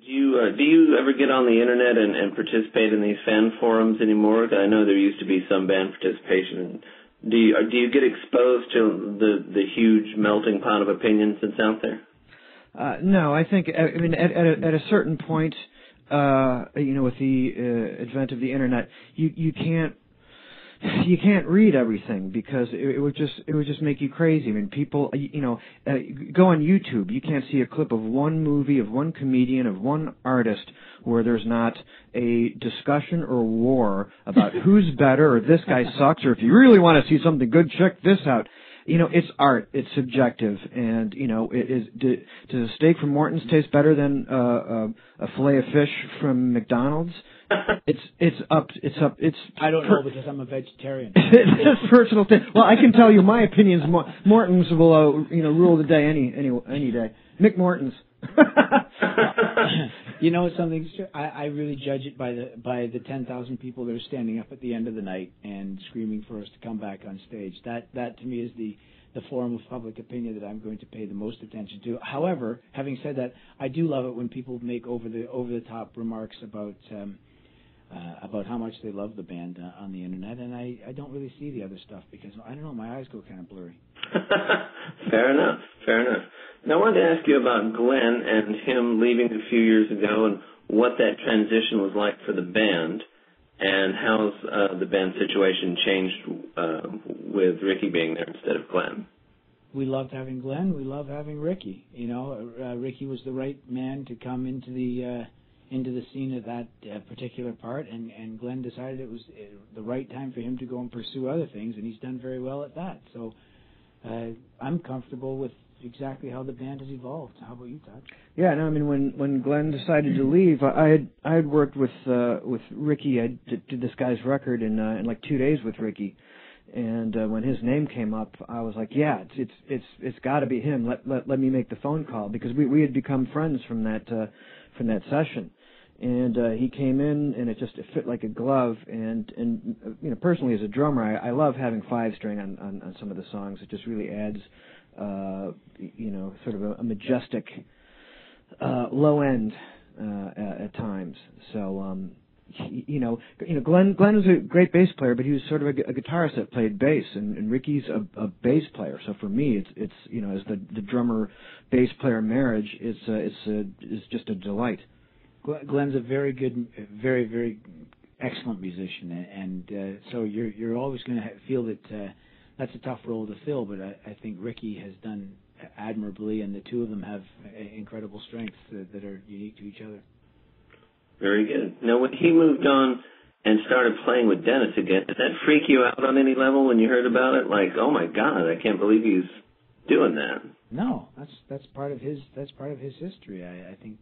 Do you ever get on the internet and participate in these fan forums anymore? I know there used to be some band participation. Do you get exposed to the huge melting pot of opinions that's out there? No, I think at a certain point, with the advent of the internet, you can't read everything because it would just make you crazy. I mean, people, go on YouTube. You can't see a clip of one movie, of one comedian, of one artist where there's not a discussion or war about who's better or this guy sucks, or if you really want to see something good, check this out. It's art. It's subjective, and does a steak from Morton's taste better than a fillet of fish from McDonald's? It's up. I don't know because I'm a vegetarian. It's personal thing. Well, I can tell you my opinions. Morton's will rule the day any day. Mick Morton's. Something. I really judge it by the 10,000 people that are standing up at the end of the night and screaming for us to come back on stage. That to me is the form of public opinion that I'm going to pay the most attention to. However, having said that, I do love it when people make over the top remarks about how much they love the band on the internet, and I don't really see the other stuff because I don't know, my eyes go kind of blurry. Fair enough. Now I wanted to ask you about Glen and him leaving a few years ago and what that transition was like for the band, and how's the band situation changed with Ricky being there instead of Glen. We loved having Glen. We love having Ricky. Ricky was the right man to come into the scene at that particular part, and Glen decided it was the right time for him to go and pursue other things, and he's done very well at that. So I'm comfortable with exactly how the band has evolved. How about you, Todd? Yeah, no, I mean, when Glen decided to leave, I had worked with Ricky. I did this guy's record in like 2 days with Ricky, and when his name came up, I was like, yeah, it's got to be him. Let me make the phone call, because we had become friends from that session. And he came in, and it fit like a glove. And personally as a drummer, I love having 5-string on some of the songs. It just really adds, sort of a majestic low end at times. So Glen was a great bass player, but he was sort of a guitarist that played bass, and Ricky's a bass player. So for me, it's as the drummer bass player marriage, it's just a delight. Glen's a very good, very, very excellent musician, and so you're always going to feel that that's a tough role to fill. But I think Ricky has done admirably, and the two of them have incredible strengths that are unique to each other. Very good. Now, when he moved on and started playing with Dennis again, did that freak you out on any level when you heard about it? Like, oh my God, I can't believe he's doing that. No, that's part of his history. I think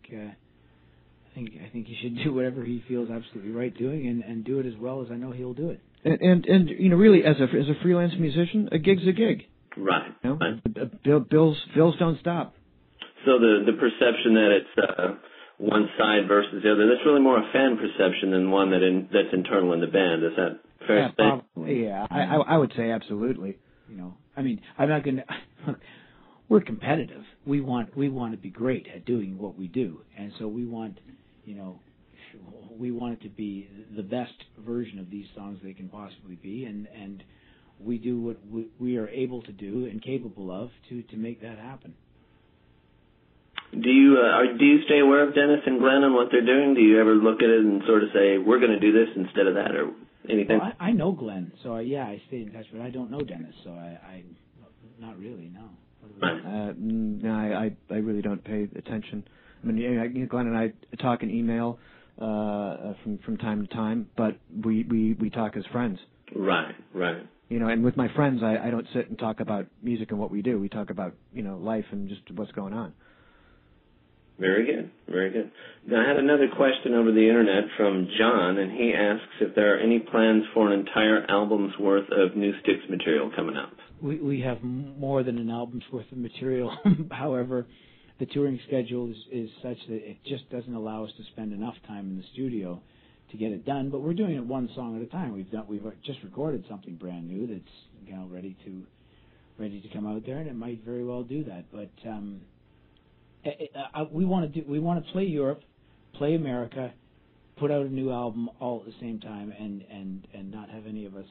he should do whatever he feels absolutely right doing, and do it as well as I know he'll do it. And really, as a freelance musician, a gig's a gig. Right. Right. Bills don't stop. So the perception that it's one side versus the other, that's really more a fan perception than one that's internal in the band. Is that fair to say? Probably, yeah. I would say absolutely. I mean, I'm not going to. We're competitive. We want to be great at doing what we do, and so we want it to be the best version of these songs they can possibly be, and we do what we are able to do and capable of to make that happen. Do you stay aware of Dennis and Glen and what they're doing? Do you ever look at it and sort of say, we're going to do this instead of that, or anything? Well, I know Glen, so I stay in touch, but I don't know Dennis, so I not really, no. No, I really don't pay attention. I mean, Glen and I talk and email from time to time, but we talk as friends. Right. And with my friends, I don't sit and talk about music and what we do. We talk about life and just what's going on. Very good. Now, I had another question over the internet from John, and he asks if there are any plans for an entire album's worth of new Styx material coming up. We have more than an album's worth of material. However, the touring schedule is such that it just doesn't allow us to spend enough time in the studio to get it done. But we're doing it one song at a time. We've just recorded something brand new that's ready to come out there, and it might very well do that. But we want to play Europe play America, put out a new album all at the same time, and not have any of us,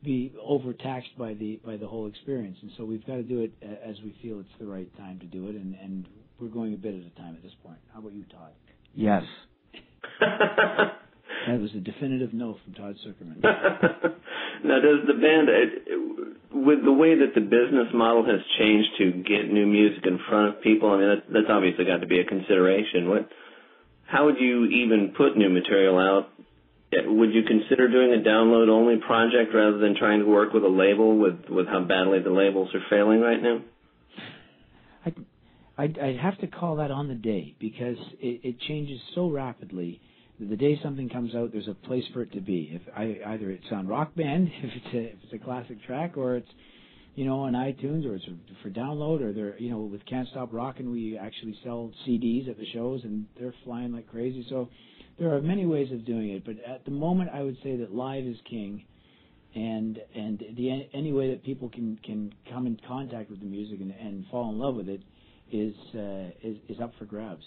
be overtaxed by the whole experience. And so we've got to do it as we feel it's the right time to do it, and we're going a bit at a time at this point. How about you, Todd? Yes. That was a definitive no from Todd Sucherman. Now, does the band, with the way that the business model has changed to get new music in front of people, I mean, that's obviously got to be a consideration. How would you even put new material out? Would you consider doing a download-only project rather than trying to work with a label with how badly the labels are failing right now? I'd have to call that on the day, because it changes so rapidly. The day something comes out, there's a place for it to be. If either it's on Rock Band, if it's a classic track, or it's on iTunes, or it's for download, or they're with Can't Stop Rockin', we actually sell CDs at the shows, and they're flying like crazy. So there are many ways of doing it, but at the moment, I would say that live is king, and any way that people can come in contact with the music and fall in love with it is up for grabs.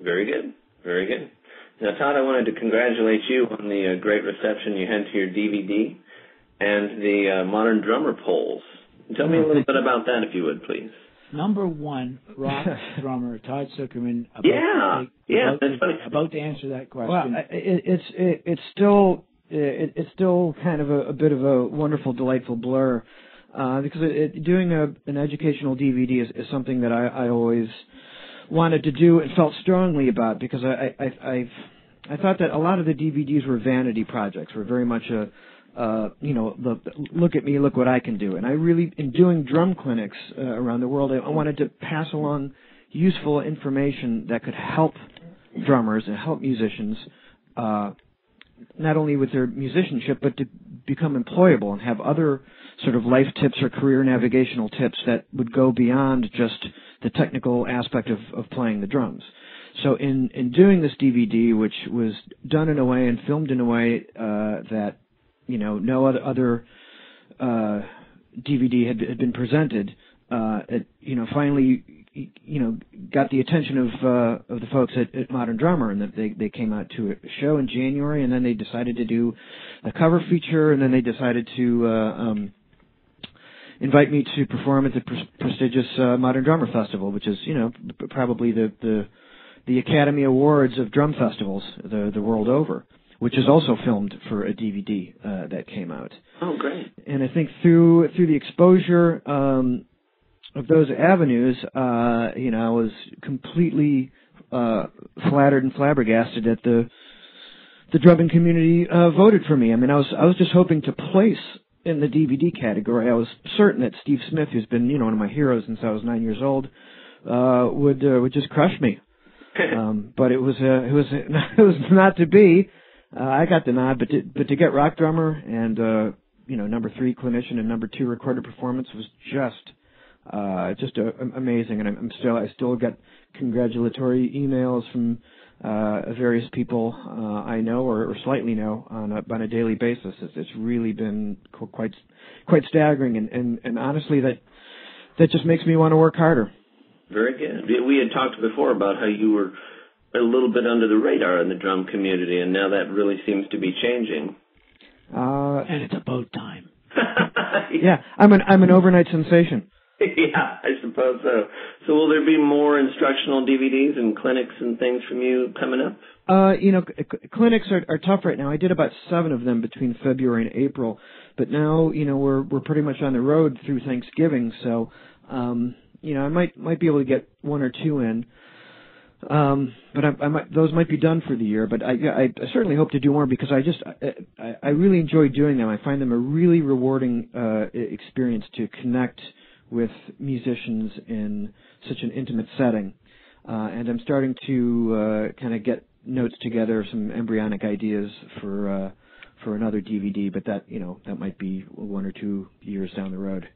Very good. Very good. Now, Todd, I wanted to congratulate you on the great reception you had to your DVD and the Modern Drummer polls. Tell me a little bit about that, if you would, please. Number one, rock drummer Todd Sucherman. About to answer that question. Well, it's still kind of a bit of a wonderful, delightful blur, because doing an educational DVD is something that I always wanted to do and felt strongly about, because I thought that a lot of the DVDs were vanity projects, were very much look at me, look what I can do. And I really, in doing drum clinics around the world, I wanted to pass along useful information that could help drummers and help musicians, not only with their musicianship, but to become employable and have other sort of life tips or career navigational tips that would go beyond just the technical aspect of playing the drums. So in doing this DVD, which was done in a way and filmed in a way that no other DVD had been presented, it finally got the attention of the folks at Modern Drummer, and that they came out to a show in January, and then they decided to do a cover feature, and then they decided to invite me to perform at the prestigious Modern Drummer Festival, which is probably the Academy Awards of drum festivals the world over, which is also filmed for a DVD that came out. Oh, great! And I think through the exposure of those avenues, I was completely flattered and flabbergasted that the drumming community voted for me. I mean, I was just hoping to place in the DVD category. I was certain that Steve Smith, who's been one of my heroes since I was 9 years old, would just crush me. But it was not to be. I got the nod, but to get rock drummer and number 3 clinician and number 2 recorded performance was just amazing. And I still get congratulatory emails from various people I know or slightly know on a daily basis. It's really been quite staggering, and honestly, that just makes me want to work harder. Very good. We had talked before about how you were a little bit under the radar in the drum community, and now that really seems to be changing. And it's about time. Yeah, I'm an overnight sensation. Yeah, I suppose so. So will there be more instructional DVDs and clinics and things from you coming up? Clinics are tough right now. I did about 7 of them between February and April, but now, we're pretty much on the road through Thanksgiving, so, I might be able to get 1 or 2 in. But those might be done for the year, but I certainly hope to do more, because I really enjoy doing them. I find them a really rewarding experience to connect with musicians in such an intimate setting, and I'm starting to kind of get notes together, some embryonic ideas for another DVD, but that might be 1 or 2 years down the road.